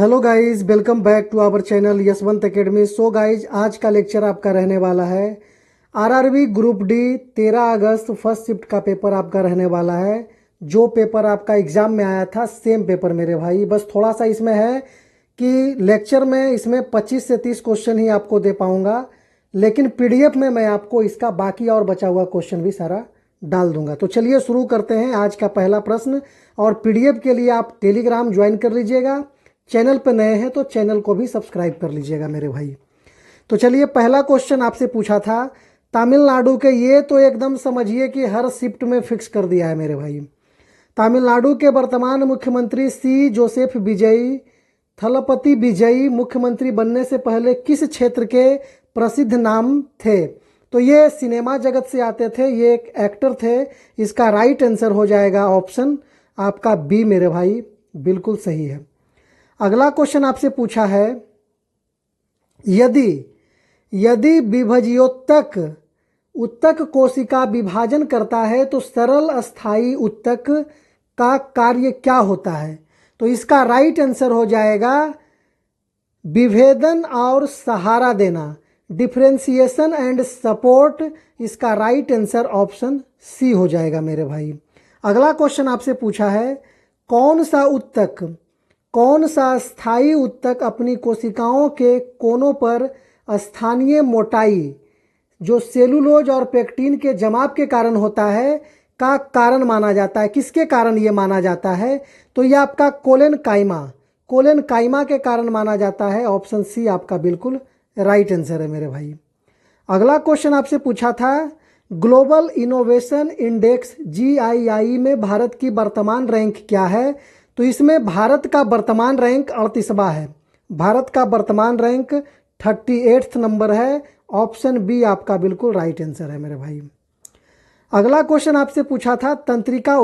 Hello guys, welcome back to our channel Yashwant academy. So guys, आज का lecture आपका रहने वाला है आरआरबी ग्रुप डी 13 अगस्त फर्स्ट शिफ्ट का पेपर आपका रहने वाला है। जो पेपर आपका एग्ज़ाम में आया था सेम पेपर मेरे भाई। बस थोड़ा सा इसमें है कि लेक्चर में इसमें 25 से 30 क्वेश्चन ही आपको दे पाऊँगा, लेकिन पीडीएफ में मैं आपको इसका बाकी और बचा हुआ क्वेश्चन भी सारा डाल दूंगा। तो चलिए शुरू करते हैं आज का पहला प्रश्न। और पीडीएफ के लिए आप टेलीग्राम ज्वाइन कर लीजिएगा। चैनल पर नए हैं तो चैनल को भी सब्सक्राइब कर लीजिएगा मेरे भाई। तो चलिए, पहला क्वेश्चन आपसे पूछा था तमिलनाडु के, ये तो एकदम समझिए कि हर शिफ्ट में फिक्स कर दिया है मेरे भाई। तमिलनाडु के वर्तमान मुख्यमंत्री सी जोसेफ विजयी थलपति विजयी मुख्यमंत्री बनने से पहले किस क्षेत्र के प्रसिद्ध नाम थे? तो ये सिनेमा जगत से आते थे, ये एक एक्टर थे। इसका राइट आंसर हो जाएगा ऑप्शन आपका बी मेरे भाई, बिल्कुल सही है। अगला क्वेश्चन आपसे पूछा है, यदि यदि विभज्योतक उत्तक कोशिका विभाजन करता है तो सरल अस्थाई उत्तक का कार्य क्या होता है? तो इसका राइट आंसर हो जाएगा विभेदन और सहारा देना, डिफरेंशिएशन एंड सपोर्ट। इसका राइट आंसर ऑप्शन सी हो जाएगा मेरे भाई। अगला क्वेश्चन आपसे पूछा है, कौन सा स्थायी उत्तक अपनी कोशिकाओं के कोनों पर स्थानीय मोटाई जो सेलुलोज और पेक्टिन के जमाव के कारण होता है का कारण माना जाता है? किसके कारण ये माना जाता है? तो ये आपका कोलेन काइमा के कारण माना जाता है। ऑप्शन सी आपका बिल्कुल राइट आंसर है मेरे भाई। अगला क्वेश्चन आपसे पूछा था, ग्लोबल इनोवेशन इंडेक्स GII में भारत की वर्तमान रैंक क्या है? तो इसमें भारत का वर्तमान रैंक 38वां है। भारत का वर्तमान रैंक 38 नंबर है। ऑप्शन बी आपका बिल्कुल राइट आंसर है मेरे भाई। अगला क्वेश्चन आपसे पूछा था, तंत्रिका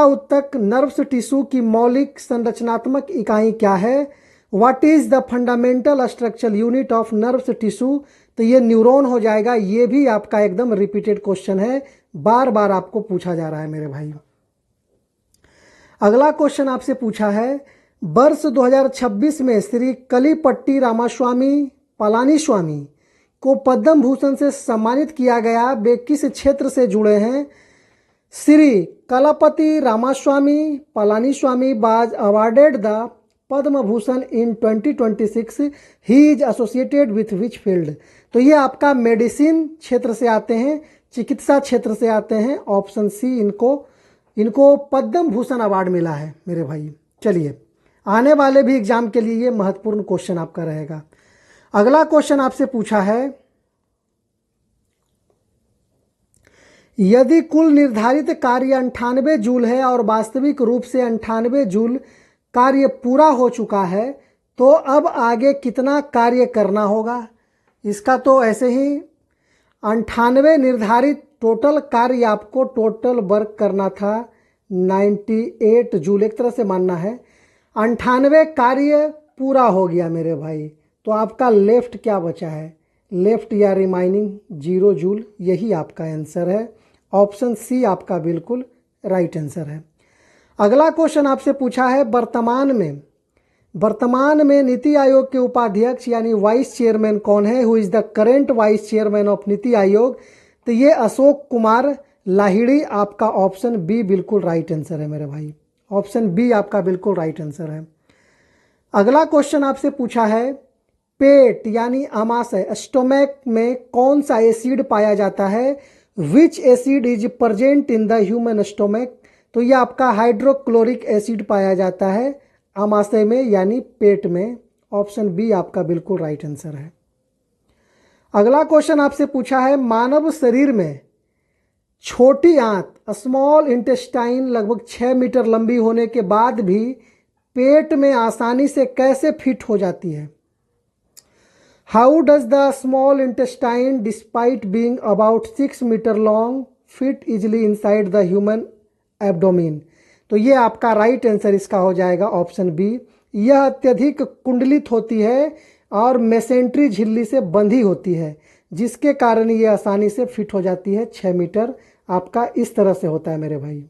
उत्तक नर्व्स टिश्यू की मौलिक संरचनात्मक इकाई क्या है? What is the fundamental structural unit of nerves tissue? तो ये न्यूरॉन हो जाएगा। ये भी आपका एकदम रिपीटेड क्वेश्चन है, बार बार आपको पूछा जा रहा है मेरे भाई। अगला क्वेश्चन आपसे पूछा है, वर्ष 2026 में श्री कलीपट्टी रामास्वामी पलानीस्वामी को पद्म भूषण से सम्मानित किया गया। वे किस क्षेत्र से जुड़े हैं? Shri Kalapathi Ramasamy Palaniswami was awarded the Padma Bhushan in 2026। He is associated with which field? तो ये आपका मेडिसिन क्षेत्र से आते हैं, चिकित्सा क्षेत्र से आते हैं। ऑप्शन सी इनको पद्म भूषण अवार्ड मिला है मेरे भाई। चलिए, आने वाले भी एग्जाम के लिए ये महत्वपूर्ण क्वेश्चन आपका रहेगा। अगला क्वेश्चन आपसे पूछा है, यदि कुल निर्धारित कार्य 98 जूल है और वास्तविक रूप से 98 जूल कार्य पूरा हो चुका है, तो अब आगे कितना कार्य करना होगा? इसका तो ऐसे ही 98 निर्धारित टोटल कार्य, आपको टोटल वर्क करना था 98 जूल, एक तरह से मानना है। 98 कार्य पूरा हो गया मेरे भाई, तो आपका लेफ्ट क्या बचा है? लेफ्ट या रिमाइनिंग 0 जूल, यही आपका आंसर है। ऑप्शन सी आपका बिल्कुल राइट आंसर है। अगला क्वेश्चन आपसे पूछा है, वर्तमान में नीति आयोग के उपाध्यक्ष यानी वाइस चेयरमैन कौन है? Who is the current vice chairman of NITI Aayog? तो ये अशोक कुमार लाहिड़ी। आपका ऑप्शन बी बिल्कुल राइट आंसर है मेरे भाई। ऑप्शन बी आपका बिल्कुल राइट आंसर है। अगला क्वेश्चन आपसे पूछा है, पेट यानी आमाशय स्टोमक में कौन सा एसिड पाया जाता है? विच acid is present in the human stomach? तो ये आपका हाइड्रोक्लोरिक एसिड पाया जाता है आमाशय में यानी पेट में। ऑप्शन बी आपका बिल्कुल राइट आंसर है। अगला क्वेश्चन आपसे पूछा है, मानव शरीर में छोटी आंत स्मॉल इंटेस्टाइन लगभग 6 मीटर लंबी होने के बाद भी पेट में आसानी से कैसे फिट हो जाती है? How does the small intestine despite being about 6 metre long fit easily inside the human abdomen? तो ये आपका राइट आंसर इसका हो जाएगा ऑप्शन बी। यह अत्यधिक कुंडलित होती है और मेसेंट्री झिल्ली से बंधी होती है, जिसके कारण ये आसानी से फिट हो जाती है। 6 मीटर आपका इस तरह से होता है मेरे भाई,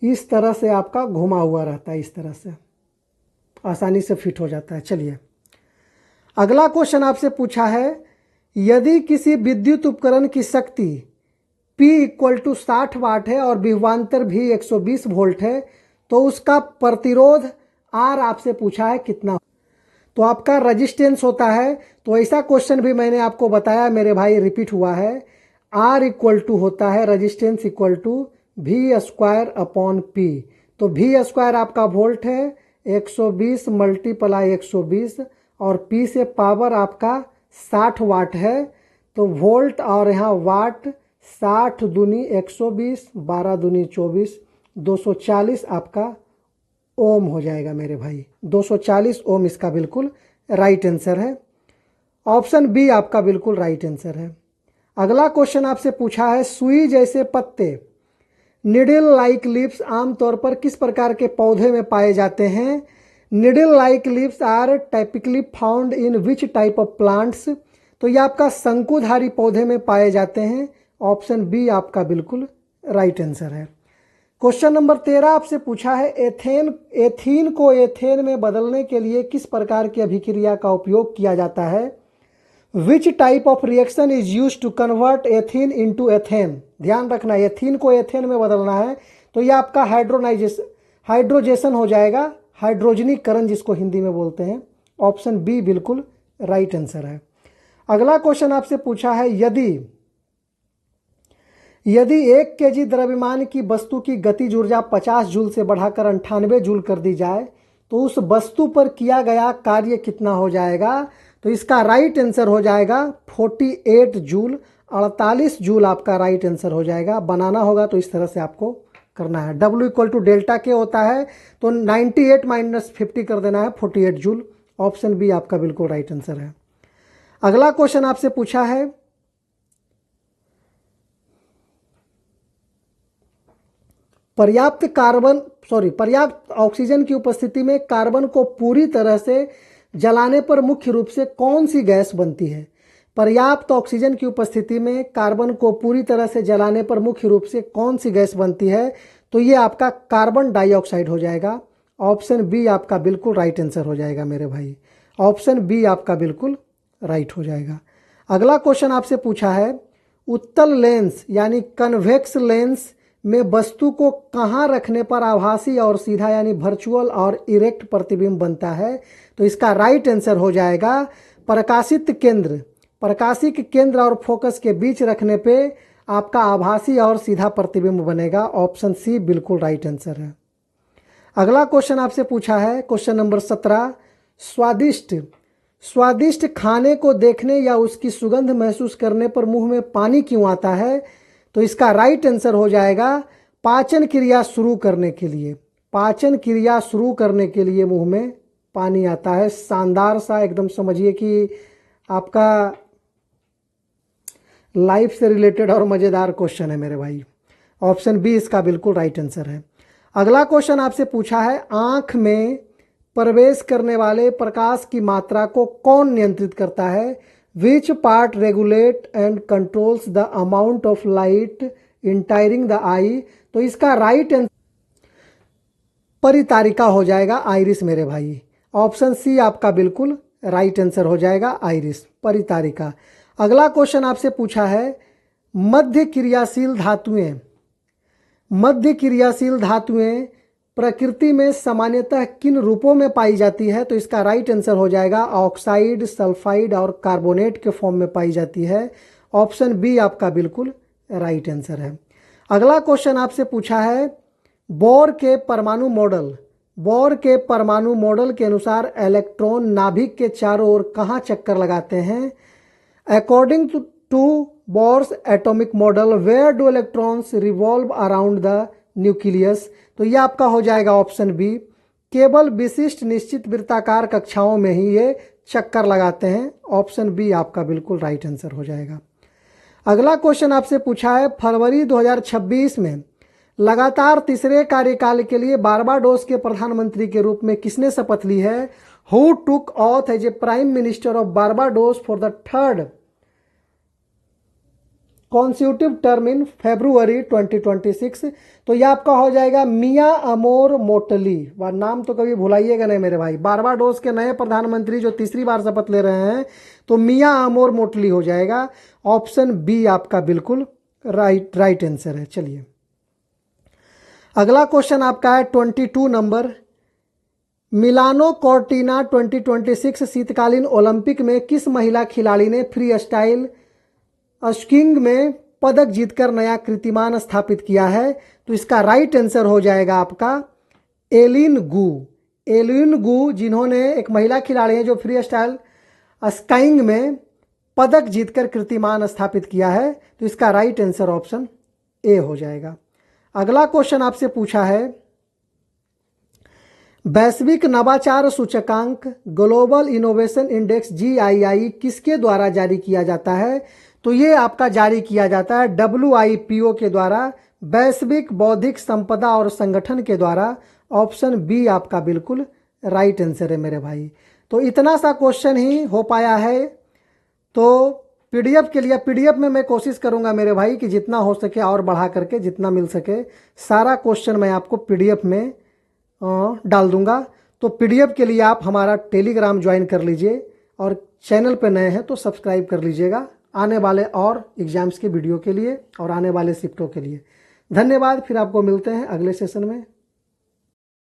इस तरह से आपका घुमा हुआ रहता है, इस तरह से। आसानी से फिट हो जाता है। चलिए अगला क्वेश्चन आपसे पूछा है, यदि किसी विद्युत उपकरण की शक्ति P इक्वल टू 60 वाट है और विभवांतर भी 120 वोल्ट है तो उसका प्रतिरोध R आपसे पूछा है कितना, तो आपका रजिस्टेंस होता है। तो ऐसा क्वेश्चन भी मैंने आपको बताया मेरे भाई, रिपीट हुआ है। R इक्वल टू होता है resistance equal to V² upon P। तो V² आपका वोल्ट है, 120 मल्टीप्लाई 120 और P से पावर आपका 60 वाट है। तो वोल्ट और यहाँ वाट, 60 दूनी 120, 12 दूनी 24, 240 आपका ओम हो जाएगा मेरे भाई। 240 ओम इसका बिल्कुल राइट आंसर है। ऑप्शन बी आपका बिल्कुल राइट आंसर है। अगला क्वेश्चन आपसे पूछा है, सुई जैसे पत्ते निडल लाइक लीव्स आमतौर पर किस प्रकार के पौधे में पाए जाते हैं? Needle like leaves are typically found in which type of plants? तो ये आपका शंकुधारी पौधे में पाए जाते हैं। ऑप्शन बी आपका बिल्कुल राइट आंसर है। क्वेश्चन नंबर 13 आपसे पूछा है, एथीन को एथेन में बदलने के लिए किस प्रकार की अभिक्रिया का उपयोग किया जाता है? Which type of reaction is use to convert ethene into ethane? ध्यान रखना, एथीन को एथेन में बदलना है तो यह आपका हाइड्रोजेशन हो जाएगा, हाइड्रोजनीकरण जिसको हिंदी में बोलते हैं। ऑप्शन बी बिल्कुल राइट आंसर है। अगला क्वेश्चन आपसे पूछा है, यदि 1 केजी द्रव्यमान की वस्तु की गतिज ऊर्जा 50 जूल से बढ़ाकर 98 जूल कर दी जाए तो उस वस्तु पर किया गया कार्य कितना हो जाएगा? तो इसका राइट आंसर हो जाएगा 48 जूल। 48 जूल आपका राइट आंसर हो जाएगा। बनाना होगा तो इस तरह से आपको करना है। W इक्वल टू डेल्टा के होता है तो 98 माइनस 50 कर देना है, 48 जूल। ऑप्शन बी आपका बिल्कुल राइट आंसर है। अगला क्वेश्चन आपसे पूछा है, पर्याप्त ऑक्सीजन की उपस्थिति में कार्बन को पूरी तरह से जलाने पर मुख्य रूप से कौन सी गैस बनती है? पर्याप्त ऑक्सीजन की उपस्थिति में कार्बन को पूरी तरह से जलाने पर मुख्य रूप से कौन सी गैस बनती है? तो ये आपका कार्बन डाइऑक्साइड हो जाएगा। ऑप्शन बी आपका बिल्कुल राइट आंसर हो जाएगा मेरे भाई। ऑप्शन बी आपका बिल्कुल राइट हो जाएगा। अगला क्वेश्चन आपसे पूछा है, उत्तल लेंस यानी कन्वेक्स लेंस में वस्तु को कहाँ रखने पर आभासी और सीधा यानी वर्चुअल और इरेक्ट प्रतिबिंब बनता है? तो इसका राइट आंसर हो जाएगा प्रकाशित केंद्र और फोकस के बीच रखने पे आपका आभासी और सीधा प्रतिबिंब बनेगा। ऑप्शन सी बिल्कुल राइट आंसर है। अगला क्वेश्चन आपसे पूछा है, क्वेश्चन नंबर 17, स्वादिष्ट खाने को देखने या उसकी सुगंध महसूस करने पर मुंह में पानी क्यों आता है? तो इसका राइट आंसर हो जाएगा पाचन क्रिया शुरू करने के लिए। पाचन क्रिया शुरू करने के लिए मुंह में पानी आता है। शानदार सा, एकदम समझिए कि आपका लाइफ से रिलेटेड और मज़ेदार क्वेश्चन है मेरे भाई। ऑप्शन बी इसका बिल्कुल राइट आंसर है। अगला क्वेश्चन आपसे पूछा है, आँख में प्रवेश करने वाले प्रकाश की मात्रा को कौन नियंत्रित करता है? Which part regulate and controls the amount of light entering the eye? तो इसका राइट आंसर परितारिका हो जाएगा, आइरिस मेरे भाई। ऑप्शन सी आपका बिल्कुल राइट आंसर हो जाएगा, आइरिस, परितारिका। अगला क्वेश्चन आपसे पूछा है, मध्य क्रियाशील धातुएं प्रकृति में सामान्यतः किन रूपों में पाई जाती है? तो इसका राइट आंसर हो जाएगा ऑक्साइड, सल्फाइड और कार्बोनेट के फॉर्म में पाई जाती है। ऑप्शन बी आपका बिल्कुल राइट आंसर है। अगला क्वेश्चन आपसे पूछा है, बोर के परमाणु मॉडल के अनुसार इलेक्ट्रॉन नाभिक के चारों ओर कहाँ चक्कर लगाते हैं? According to Bohr's atomic model where do electrons revolve around the nucleus? तो यह आपका हो जाएगा ऑप्शन बी, केवल विशिष्ट निश्चित वृत्ताकार कक्षाओं में ही ये चक्कर लगाते हैं। ऑप्शन बी आपका बिल्कुल राइट आंसर हो जाएगा। अगला क्वेश्चन आपसे पूछा है, फरवरी 2026 में लगातार तीसरे कार्यकाल के लिए बारबाडोस के प्रधानमंत्री के रूप में किसने शपथ ली है? Who took oath as a prime minister of Barbados for the third constitutive term in February 2026। तो यह आपका हो जाएगा मियां अमोर मोटली। वह नाम तो कभी भुलाइएगा नहीं मेरे भाई। बारबाडोस के नए प्रधानमंत्री जो तीसरी बार शपथ ले रहे हैं, तो मियां अमोर मोटली हो जाएगा। ऑप्शन बी आपका बिल्कुल राइट आंसर है। चलिए अगला क्वेश्चन आपका है 22 नंबर। मिलानो कॉर्टिना 2026 शीतकालीन ओलंपिक में किस महिला खिलाड़ी ने फ्री स्टाइल स्कीइंग में पदक जीतकर नया कीर्तिमान स्थापित किया है? तो इसका राइट आंसर हो जाएगा आपका एलिन गू। एलिन गू, जिन्होंने एक महिला खिलाड़ी हैं जो फ्री स्टाइल स्काइंग में पदक जीतकर कीर्तिमान स्थापित किया है। तो इसका राइट आंसर ऑप्शन ए हो जाएगा। अगला क्वेश्चन आपसे पूछा है, वैश्विक नवाचार सूचकांक ग्लोबल इनोवेशन इंडेक्स GII किसके द्वारा जारी किया जाता है? तो ये आपका जारी किया जाता है WIPO के द्वारा, वैश्विक बौद्धिक संपदा और संगठन के द्वारा। ऑप्शन बी आपका बिल्कुल राइट आंसर है मेरे भाई। तो इतना सा क्वेश्चन ही हो पाया है। तो PDF के लिए, PDF में मैं कोशिश करूंगा मेरे भाई कि जितना हो सके और बढ़ा करके जितना मिल सके सारा क्वेश्चन मैं आपको PDF में डाल दूंगा। तो PDF के लिए आप हमारा टेलीग्राम ज्वाइन कर लीजिए और चैनल पर नए हैं तो सब्सक्राइब कर लीजिएगा आने वाले और एग्जाम्स के वीडियो के लिए और आने वाले शिफ्टों के लिए। धन्यवाद। फिर आपको मिलते हैं अगले सेशन में।